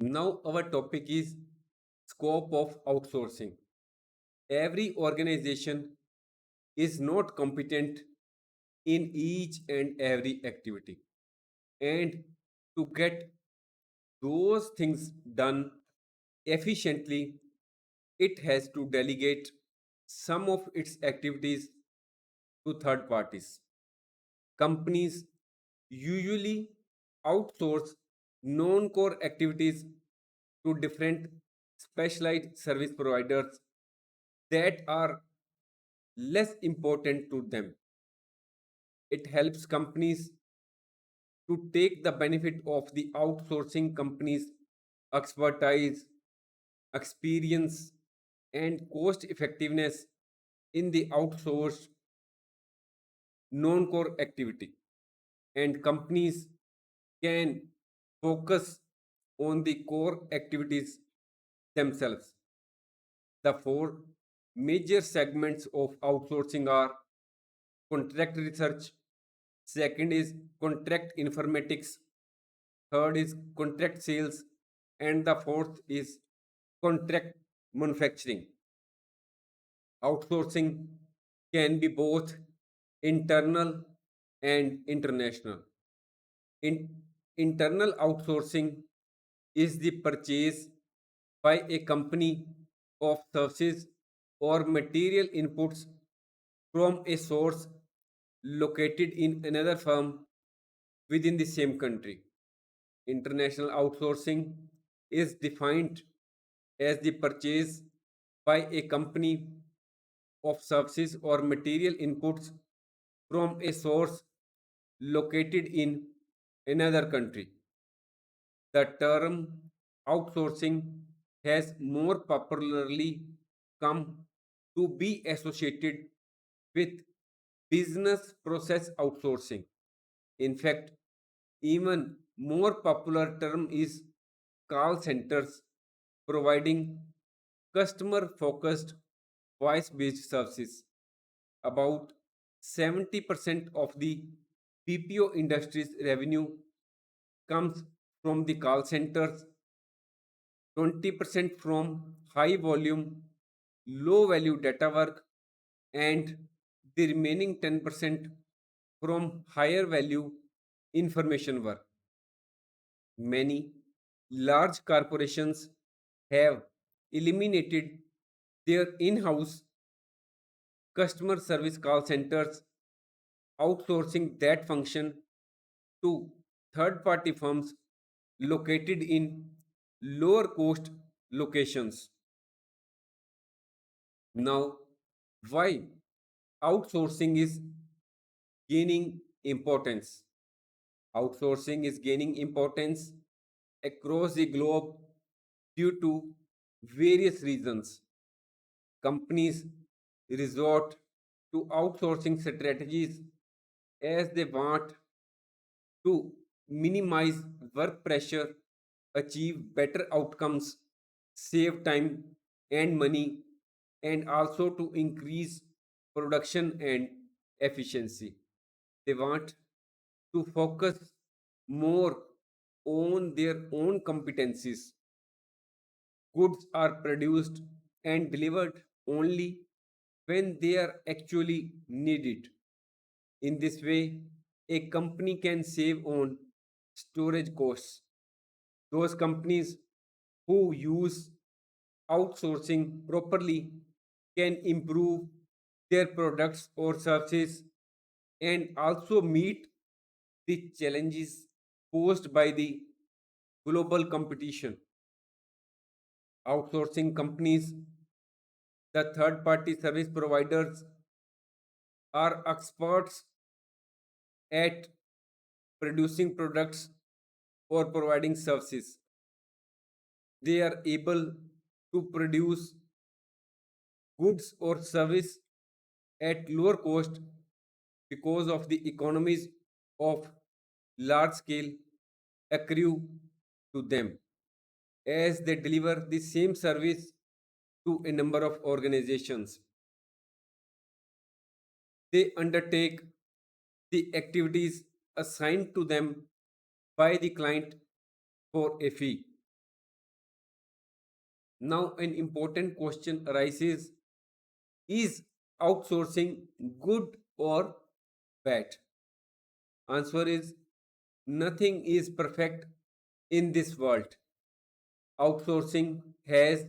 Now, our topic is scope of outsourcing. Every organization is not competent in each and every activity. And to get those things done efficiently, it has to delegate some of its activities to third parties. Companies usually outsource non core activities to different specialized service providers that are less important to them. It helps companies to take the benefit of the outsourcing company's expertise, experience, and cost effectiveness in the outsourced non core activity. And companies can focus on the core activities themselves. The four major segments of outsourcing are contract research, second is contract informatics, third is contract sales, and the fourth is contract manufacturing. Outsourcing can be both internal and international. Internal outsourcing is the purchase by a company of services or material inputs from a source located in another firm within the same country. International outsourcing is defined as the purchase by a company of services or material inputs from a source located in another country. The term outsourcing has more popularly come to be associated with business process outsourcing. In fact, even more popular term is call centers providing customer focused voice based services. About 70% of the BPO industry's revenue comes from the call centers, 20% from high volume, low value data work, and the remaining 10% from higher value information work. Many large corporations have eliminated their in house customer service call centers, outsourcing that function to third party firms located in lower cost locations. Now, why outsourcing is gaining importance? Outsourcing is gaining importance across the globe due to various reasons. Companies resort to outsourcing strategies as they want to minimize work pressure, achieve better outcomes, save time and money, and also to increase production and efficiency. They want to focus more on their own competencies. Goods are produced and delivered only when they are actually needed. In this way, a company can save on storage costs. Those companies who use outsourcing properly can improve their products or services and also meet the challenges posed by the global competition. Outsourcing companies, the third party service providers, are experts at producing products or providing services. They are able to produce goods or service at lower cost because of the economies of large scale accrue to them as they deliver the same service to a number of organizations. They undertake the activities assigned to them by the client for a fee. Now, an important question arises: is outsourcing good or bad? Answer is nothing is perfect in this world. Outsourcing has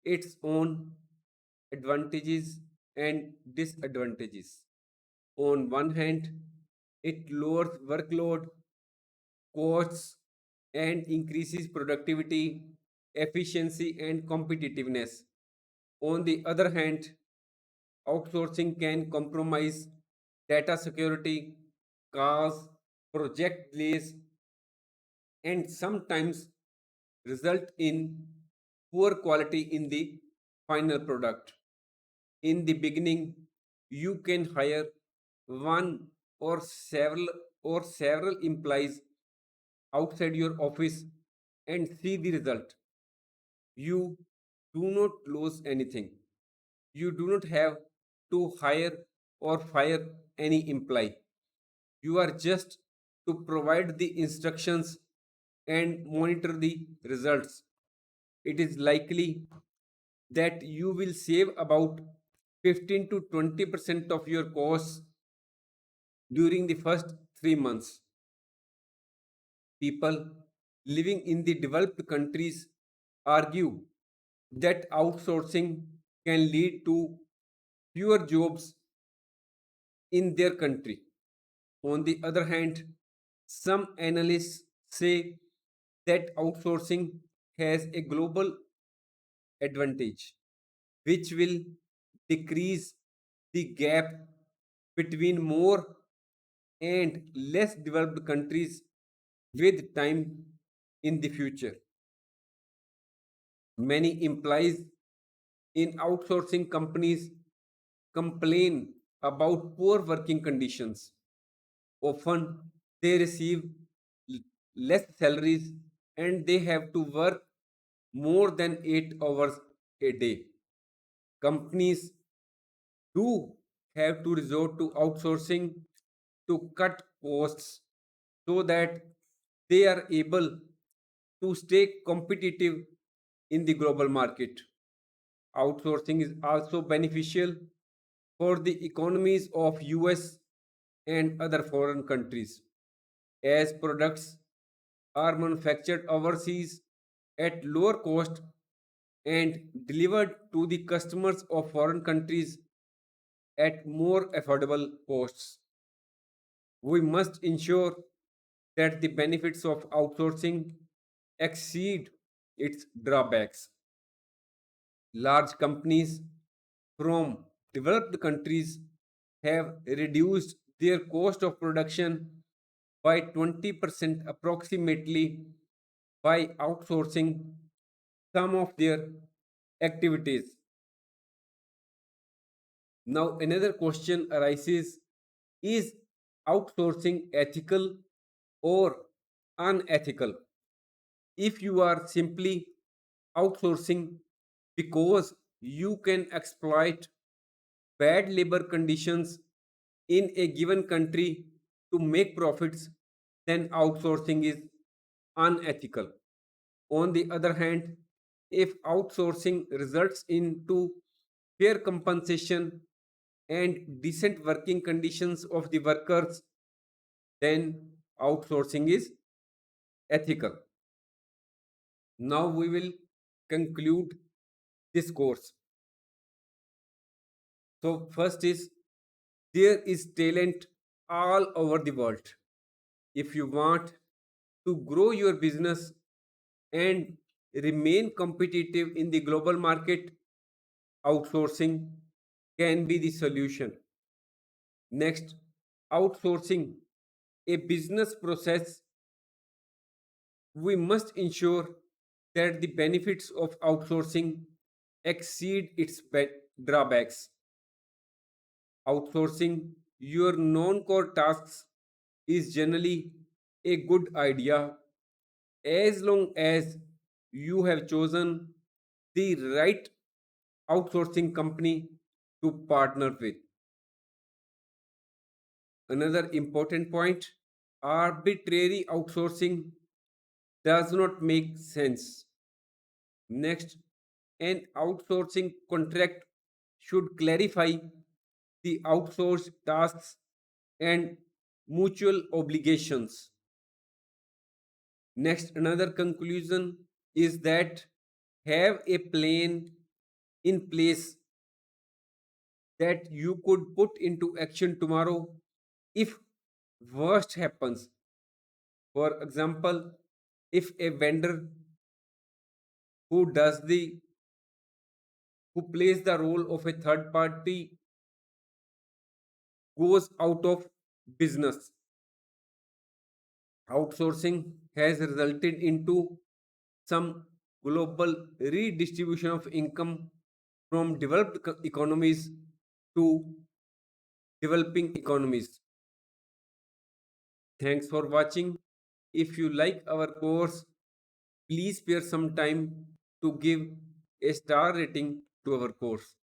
its own advantages and disadvantages. On one hand, it lowers workload, costs, and increases productivity, efficiency, and competitiveness. On the other hand, outsourcing can compromise data security, cause project delays, and sometimes result in poor quality in the final product. In the beginning, you can hire one or several employees outside your office and see the result. You do not lose anything. You do not have to hire or fire any employee. You are just to provide the instructions and monitor the results. It is likely that you will save about 15 to 20% of your costs during the first 3 months. People living in the developed countries argue that outsourcing can lead to fewer jobs in their country. On the other hand, some analysts say that outsourcing has a global advantage, which will decrease the gap between more and less developed countries with time in the future. Many employees in outsourcing companies complain about poor working conditions. Often they receive l- less salaries and they have to work more than 8 hours a day. Companies do have to resort to outsourcing to cut costs so that they are able to stay competitive in the global market. Outsourcing is also beneficial for the economies of US and other foreign countries as products are manufactured overseas at lower cost and delivered to the customers of foreign countries at more affordable costs. We must ensure that the benefits of outsourcing exceed its drawbacks. Large companies from developed countries have reduced their cost of production by 20% approximately by outsourcing some of their activities. Now, another question arises: is outsourcing ethical or unethical? If you are simply outsourcing because you can exploit bad labor conditions in a given country to make profits, then outsourcing is unethical. On the other hand, if outsourcing results into fair compensation and decent working conditions of the workers, then outsourcing is ethical. Now we will conclude this course. So, first is there is talent all over the world. If you want to grow your business and remain competitive in the global market, outsourcing can be the solution. Next, outsourcing a business process, we must ensure that the benefits of outsourcing exceed its drawbacks. Outsourcing your non core tasks is generally a good idea as long as you have chosen the right outsourcing company to partner with. Another important point: arbitrary outsourcing does not make sense. Next, An outsourcing contract should clarify the outsourced tasks and mutual obligations. Next, another conclusion is that have a plan in place that you could put into action tomorrow if worst happens. For example, if a vendor who does the who plays the role of a third party goes out of business, outsourcing has resulted into some global redistribution of income from developed economies to developing economies. Thanks for watching. If you like our course, please spare some time to give a star rating to our course.